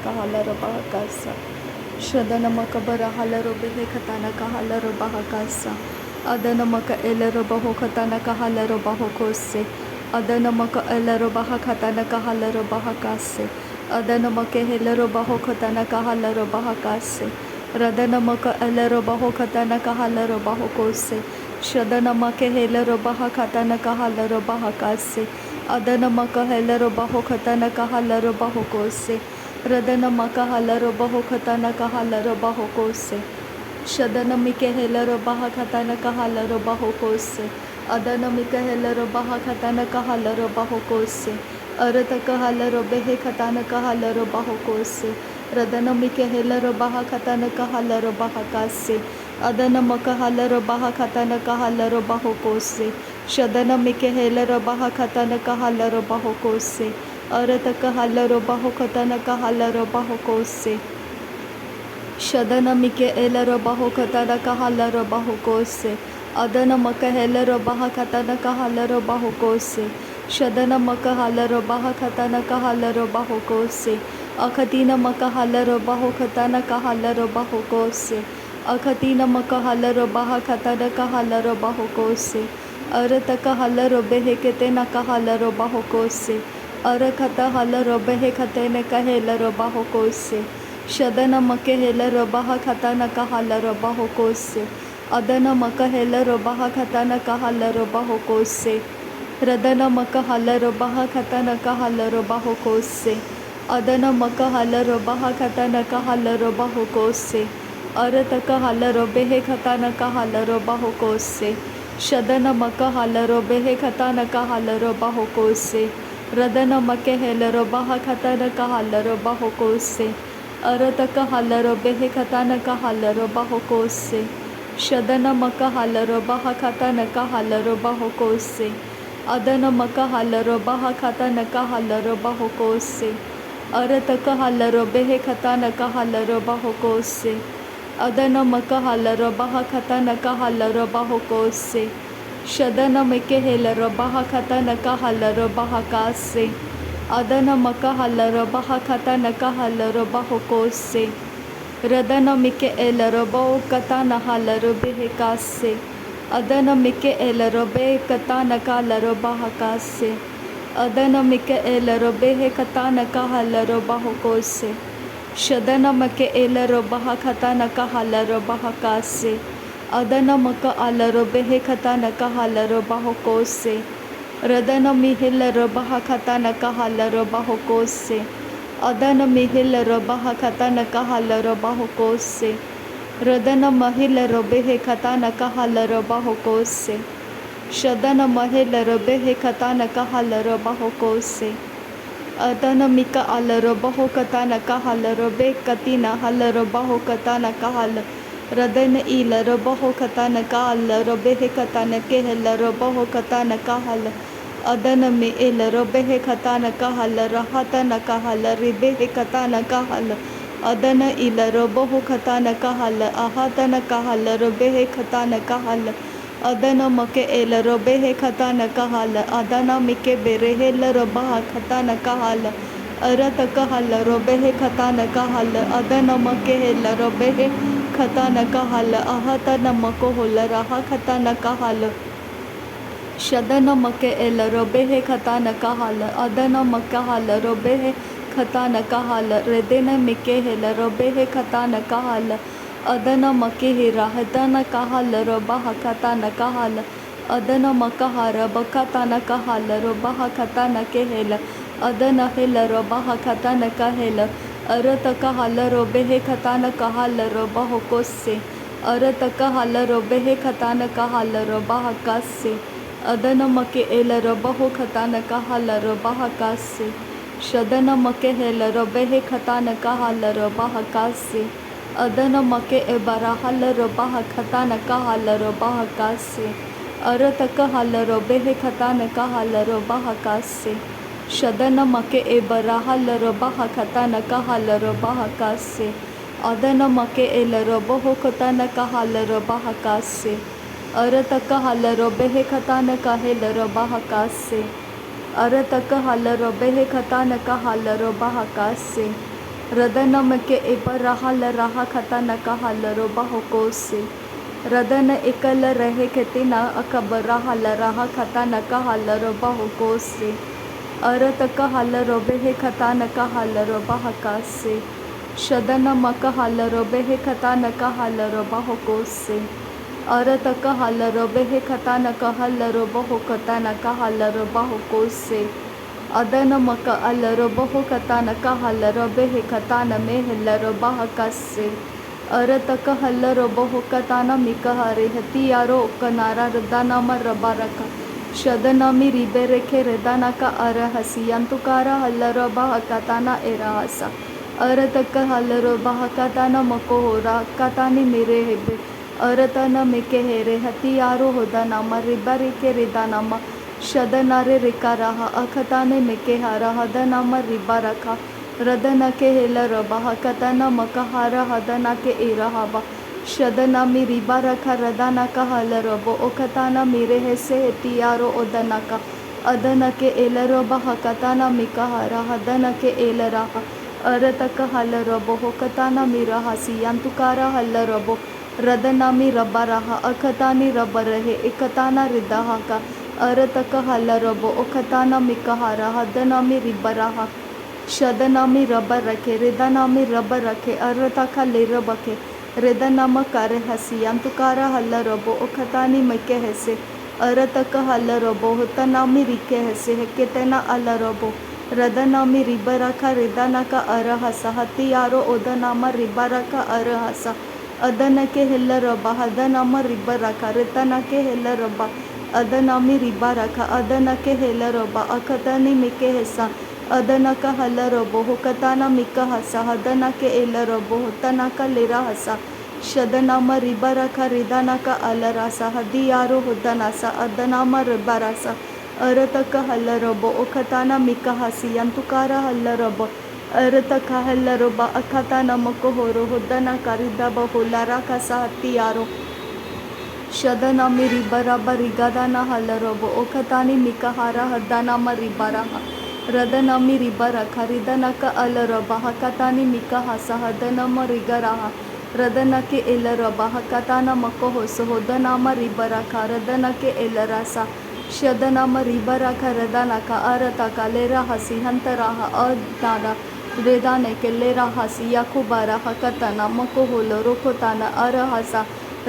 kahala robahakasa. Shadanamaka barahala robehe katana kahala robahakasa. Adanamaka ele robaho katana kahala robahokose. Adanamaka ele robaha katana kahala robahakase. Adanamaka hele robaho katana kahala robahakase. Radanamaka ele robaho katana kahala robahokose. Shadanamaka hele robaha katana kahala robahakase. Adanamaka hele robaho katana kahala robahokose. Radanamaka hala robaho katana kahala robahokose. Shadanamike hele robaha katana kahala robahokose. Adanamika hele robaha katana kahala robahokose. Arataka hala robehe katana kahala robahokose. Radanamike hele robaha katana kahala robahakase. Adanamaka hala robaha katana kahala robahokose. Shadanamike hele robaha katana kahala robahokose. Arataka hala robaho katana kahala robahokose. Shadanamike ele robaho katana kahala robahokose. Adanamaka hele robaha katana kahala robahokose. Shadanamaka hala robaha katana kahala robahokose. Akatina maka hala robaho katana kahala robahokose. Akatina maka hala robaha katana kahala robahokose. Arataka hala robehe ketena kahala robahokose. Arakata hala robehe katene kahela robahokose. Shadana make hele robaha katana kahala robahokose. Adana maka hele robaha katana kahala robahokose. Radana maka hala robaha katana kahala robahokose. Adana maka hala robaha katana kahala robahokose. Arataka hala robehe katana kahala robahokose. Shadana maka hala robehe katana kahala robahokose. Radana make hele robaha katana kahala robahokose. Arataka hala robehe katana kahala robahokose. Shadana maka hala robaha katana kahala robahokose. Adana maka hala robaha katana kahala robahokose. Arataka hala robehe katana kahala robahokose. Adana maka hala robaha katana kahala robahokose. Shadana meke hele robaha katana kahala robahakase. Adana maka hala robaha katana kahala robahokose. Radana mike ele robo katana hala robehekase. Adana mike ele robe katana kahala robahakase. Adana mike ele robehe katana kahala robahokose. Shadana make ele robaha katana kahala robahakase. Adana maka ala robehe katana kahala robahokose. Radana mihila robaha katana kahala robahokose. Adana mihila robaha katana kahala robahokose. Radana mahila robehe katana kahala robahokose. Shadana mahila robehe katana kahala robahokose. Adana mika ala robaho katana kahala robe katina hala robaho katana kahala. Radana ila robaho katana kahala robehe katana kehela robaho katana kahala. Adana me ila robehe katana kahala rahatana kahala ribehe katana kahala. Adana ila robaho katana kahala ahatana kahala robehe katana kahala. Adana make ela robehe katana kahala. Adana mike berehela robaha katana kahala. Arata kahala robehe katana kahala. Adana make ela robehe katana kahala. Ahatana makohola raha katana kahala. Shadana make ela robehe katana kahala. Adana makahala robehe katana kahala. Redena mike hela robehe katana kahala. Adana makehe rahatana kahala robaha katana kahala. Adana makahara bakatana kahala robaha katana kehela. Adana hela robaha katana kahela. Arata kahala robehe katana kahala robaho kose. Arata kahala robehe katana kahala robaha kase. Adana make ela robaho katana kahala robaha kase. Shadana make hela robehe katana kahala robaha kase. Adana make ebarahala robaha katana kahala robaha kase. Arata kahala robehe katana kahala robaha kase. Shadana make ebarahala robaha katana kahala robaha kase. Adana make ela robaho katana kahala robaha kase. Arata kahala robehe katana kahela robaha kase. Arata kahala robehe katana kahala robaha kase. रदनम के एबरहल रहा खता न कहल रोबाहो कोसे रदन एकल रहे खेतिना अकबरहल रहा खता न कहल रोबाहो कोसे अरत कहल रोबे हे खता न कहल रोबाह कासे शदन मकहल रोबे हे खता न कहल रोबाहो कोसे अरत कहल रोबे हे खता न कहल रोबाहो कता न कहल रोबाहो कोसे अदन मक अल रोबहो कता न कहल रोबे हे खता न मेहल रोबाह कसे अरत कहल रोबहो कता न मिकहरे हतियारो कनारा रदाना म रबारका शदना मी रिबे रेखे रदाना का अरहसी अंतुकारा हल रोबाह कता न एराहसा अरत कहल रोबाह कता न मकोहोरा कता नि मेरे हेबे अरत न मेके हेरे हतियारो होदाना म रिबा रेखे रेदाना म शदनारे रिका रहा अखताने मेके हारा हदना म रिबा रखा रदना के हेल रबाह कतना मकहारा हदना के एरहाबा शदना मी रिबा रखा रदाना का हल रबो ओखताना मेरे हेसे हेतियारो ओदना का अदना के एल रबाह कताना मिकहारा हदना के एल रहा अरत का हल रबो होकताना मी रहा सियांतुकारा हल रबो रदना मी रबा रहा अखतानी रब रहे एकताना रिदाहा का अरत कहल रबो ओखताना मिकहारा हदना मी रिबा रहा शदना मी रब रखे रिदना मी रब रखे अरता का ले रबके रिदना म कर हसी अंतुकारा हल रबो ओखतानी मके हसे अरत कहल रबो होतना मी रिके हसे हेकेतना अल रबो रदना मी रिबा रखा रिदना का अरहसा हतियारो ओदना म रिबा रखा अरहसा अदन के हिल रबा हदना म रिबा रखा रितना के हिल रबा अदना मी रिबा रखा अदना के हेल रबा अखतनी मिके हिस्सा अदना का हल रबो होकताना मिका हसा हदना के एल रबो होतना का लेरा हसा शदना म रिबा रखा रिदाना का अल रासा हदियारो होदना सा अदना म रिबा रासा अरत का हल रबो ओखताना मिका हसी अंतुकारा हल रबो अरत का हल रबा अखताना मको होरो होदना का रिदा बहुलारा का सा हतियारो शदना मी रिबा रबा रिगादाना हल रबो ओखतानी मिकहारा हदना म रिबा रहा रदना मी रिबा रखा रिदना का अल रबा हकतानी मिका हसा हदना म रिगा रहा रदना के एल रबा हकताना मको होसो होदना म रिबा रखा रदना के एल रासा शदना म रिबा रखा रदना का अरता का लेरा हसी हंत रहा अदाना रेदाने के लेरा हसी याकुबारा हकताना मको होलो रोकोताना अरहसा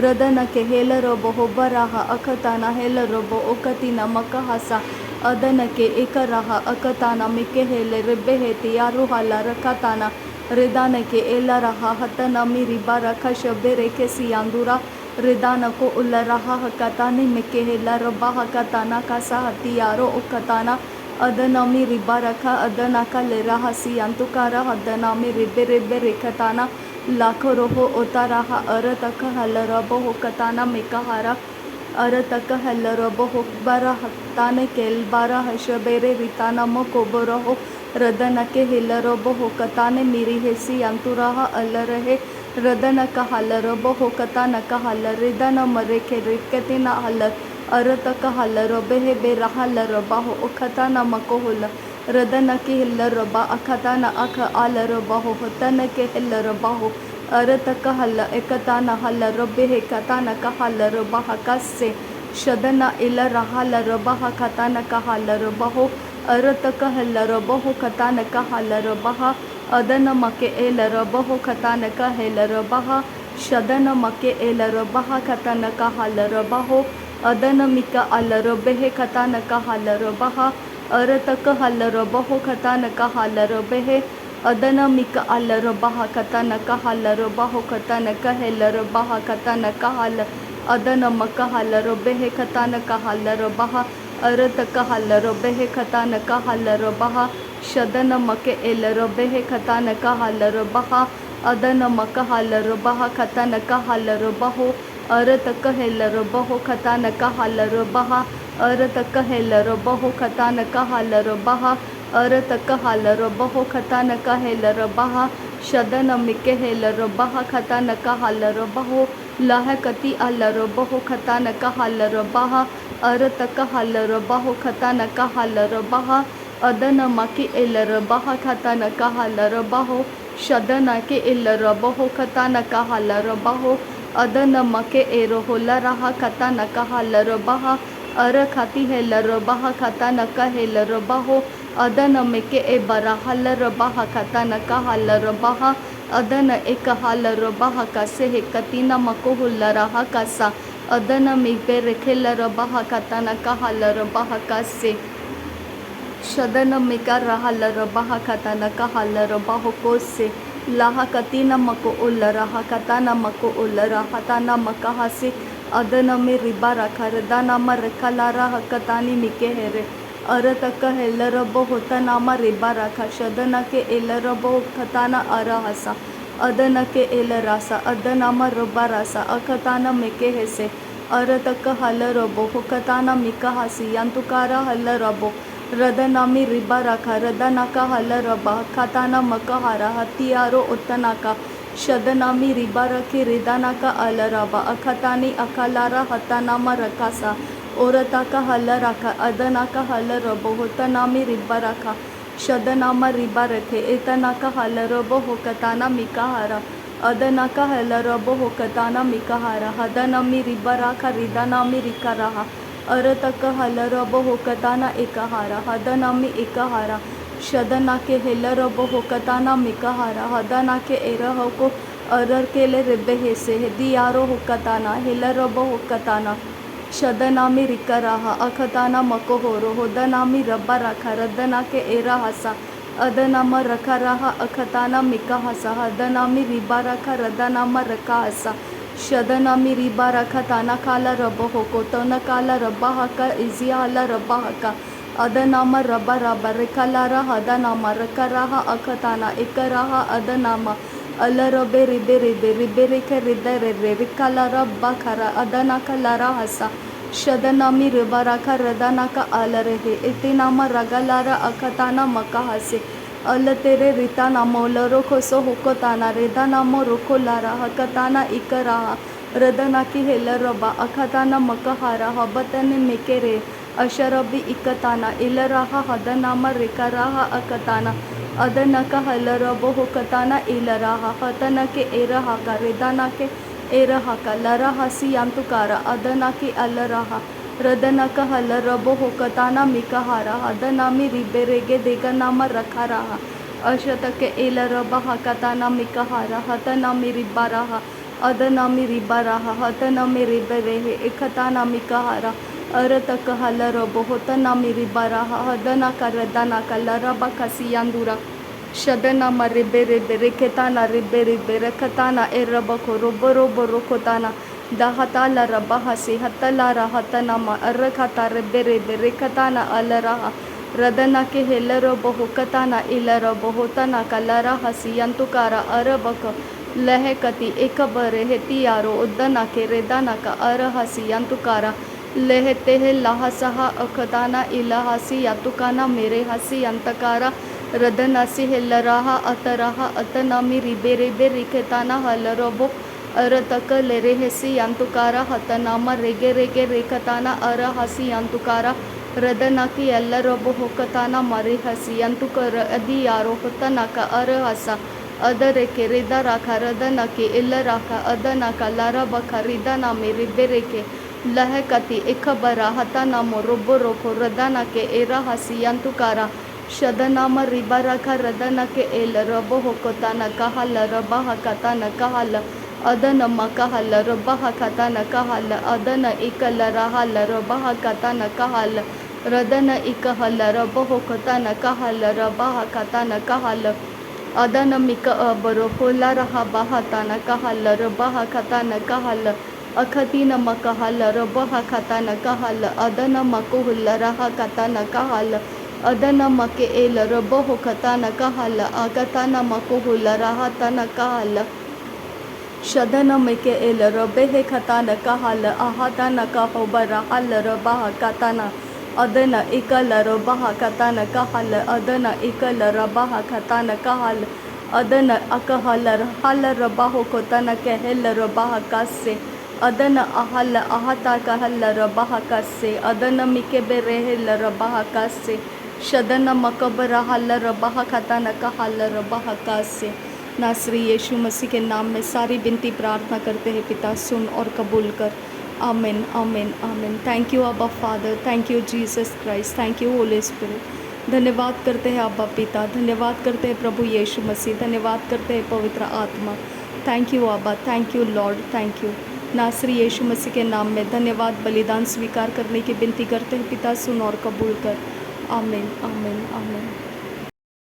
रदन के हेल रबो हो बराहा अखताना हेल रबो ओकतिना मकहसा अदन के एक रहा अकताना मिके हेल रिबे हेति यारो हाला रखताना रिदान के एला रहा हतना मी रिबा रखा शबे रेखे सियांदुरा रिदान को उल रहा हकतानी मिके हेला रबा हकताना का सा हतियारो ओकताना अदना मी रिबा रखा अदना का ले रहा सियांतुकारा अदना मी रिबे रिबे रेखताना लाखो रोहो ओता रहा अरतक हल रबो हो कताना मिकहारा अरतक हल रबो हो बारा हताने केल बारा हशबेरे रिताना म कोबरो हो रदन के हिल रबो हो कताने मिरी हेसी अंतुराहा अल रहे रदन का हल रबो हो कताना का हल रिदन मरे के रिकतिना हल अरतक हल रबे हे बेरा हल रबा हो ओखताना मको होल रदन के हिल रबा अखताना अख आल रबा हो तन के हिल रबा हो अरतक हल एकताना हल रबे हे कताना का हल रबा हकसे शदना इल रहल रबा हकताना का हल रबा हो अरतक हल रबा हो कताना का हल रबा अदन मके एल रबा हो कताना का हेल रबा शदन मके एल रबा कताना का हल रबा हो अदन मिका अल रबे हे कताना का हल रबा अरतक हल रबा हो कताना का हल रबे हे अदन मिका अल रबा कताना का हल रबा हो कताना का हेल रबा कताना का हल अदन मका हल रबे हे कताना का हल रबा अरतक हल रबे हे कताना का हल रबा शदन मके एल रबे हे कताना का हल रबा अदन मका हल रबा कताना का हल रबा हो अरतक हेल रबा हो कताना का हल रबा अरतक हेल रबा हो कताना का हल रबा अरतक हल रबा हो कताना का हेल रबा शदन मिके हेल रबा कताना का हल रबा हो लाह कति अल रबा हो कताना का हल रबा अरतक हल रबा हो कताना का हल रबा अदन मकी एल रबा कताना का हल रबा हो Shadana ke illa rabaho katana kahala rabaho adana make erohola raha katana kahala rabaha arakati hela rabaha katana kahela rabaho adana meke e barahala rabaha katana kahala rabaha adana ekahala rabaha kase hekatina makohula raha kasa adana mebe rekela rabaha katana kahala rabaha kase Shadana meka rahala rabaha katana kahala rabaho kose laha katina mako ulla raha katana mako ulla raha tana makahase adana me ribara karadana marakala raha katani mikehere arataka hellarabo hotanama ribara shadana ke elarabo katana arahasa adana ke elarasa adanama rabarasa akatana mekehese arataka halarabo hokatana mikahasi yantukara halarabo रदनामी Riba रखा रदना का हल रबा खताना मकहारा हथियारो उतना का शदनामी रिबा रखे रिदाना का अल रबा अखतानी अखलारा हतानामा रखासा औरता का हल रखा अदना का हल रबो होतनामी रिबा रखा शदनामा रिबा रखे इतना का हल रबो होकताना मिकाहारा अदना का हल रबो होकताना मिकाहारा हदनामी रिबा रखा रिदानामी रिका रहा अरतक हलरब होकताना एकहारा हदनामी एकहारा शदना के हेलरब होकताना मिकहारा हदना के एरह को अरर के ले रिबे हेसे दियारो होकताना हेलरब होकताना शदनामी रिकराहा अखताना मकोहोरो होदनामी रब्बा रखा रदना के एरा हसा अदनामा रखा रहा अखताना मिकहसा हदनामी रिबा रखा रदनामा रखा हसा शदनामी रिबा रखा ताना काला रब होको तना काला रब्बा हका इजियाला रब्बा हका अदनामा रब्बा रब्बा रिकलारा हदनामा रकराहा अखताना एकराहा अदनामा अलरबे रिबे रिबे रिबे रिके रिदे रे रिकला रब्बा खरा अदना कलारा हसा शदनामी रिबा रखा रदना का अलरहे इतिनामा रगलारा अखताना मका हसे अल तेरे रिता नामो लरो खोसो होकोताना रेदा नामो रोको लारा हकताना इकराहा रदना की हेल रबा अखताना मकहारा हबतने मेकेरे अशरबी इकताना इलराहा हदनामा रेकराहा अकताना अदना का हल रबो होकताना इलराहा हतना के एरहा का रेदाना के एरहा का लरा हसी यांतुकारा अदना की अलराहा रदना का हल रबो होकताना मिकहारा हदनामी रिबे रेगे देगनामा रखा रहा अशतक एल रबा हकताना मिकहारा हतनामी रिबा रहा अदनामी रिबा रहा हतनामी रिबे रेहे एकताना मिकहारा अरतक हल रबो होतनामी रिबा रहा हदना का रदना का लरबा कसियांदुरा शदनामा रिबे रिबे रेकेताना रिबे रिबे रखताना एरबको रोबो रोबो रोकोताना दहताला रबा से हतलारा हतनामा अर्रखता रिबे रिबे रेखताना अलराहा रदना के हेलरबो होकताना इलरबो होतना कलरा हसियंतुकारा अरबक लहकती एकबरे हेतियारो उद्दना के रेदाना का अरहसियंतुकारा लहते है लाहसहा अखताना इलहसी यातुकाना मेरे हसी अंतकारा रदनासी हेलराहा अतराहा अतनामी रिबे रिबे रिखताना हलरबो अरतक लेरे हेसी यांतुकारा हतनामा रेगे रेगे रेखताना अरहसी यांतुकारा रदना की एल्लरबो होकताना मरे हसी यांतुकर अदि यारो होतना का अरहसा अदरे के रिदा राखा रदना के इल्ल राखा अदना का लारा बखा रिदाना मेरे बेरे के लहकती इखबरा हताना मोरोबो रोको रदना के एरा हसी यांतुकारा शदनामा रिबा राखा रदना के एल रबो होकताना कहल रबा हकताना कहल अदन मकहल रबा हकताना कहल अदन इकल रहल रबा हकताना कहल रदन इकहल रबो होकताना कहल रबा हकताना कहल अदन मिक अबरो होला रहा बहताना कहल रबा हकताना कहल अखतीन मकहल रबा हकताना कहल अदन मकुहल रहा कताना कहल अदन मके एल रबो होकताना कहल अगताना मकुहल रहा तना कहल शदन मेके एल रबे हे खताना कहल आहताना कहबरा हल रबा हकताना अदन इकल रबा हकताना कहल अदन इकल रबा हकताना कहल अदन अकहल हल रबा होकताना कहल रबा हकसे अदन अहल आहता कहल रबा हकसे अदन मिके बेरेहल रबा हकसे शदन मकबर हल रबा हकताना कहल रबा हकसे नासरी यीशु मसीह के नाम में सारी विनती प्रार्थना करते हैं पिता, सुन और कबूल कर। आमीन आमीन आमीन। थैंक यू अब्बा father, thank you Jesus Christ, thank you Holy spirit. धन्यवाद करते हैं अब्बा पिता, धन्यवाद करते हैं प्रभु यीशु मसीह, धन्यवाद करते हैं पवित्र आत्मा। थैंक यू अब्बा, thank you Lord, thank you. नासरी यीशु मसीह के नाम में धन्यवाद। बलिदान स्वीकार करने की विनती करते हैं पिता, सुन और कबूल कर। आमीन आमीन आमीन।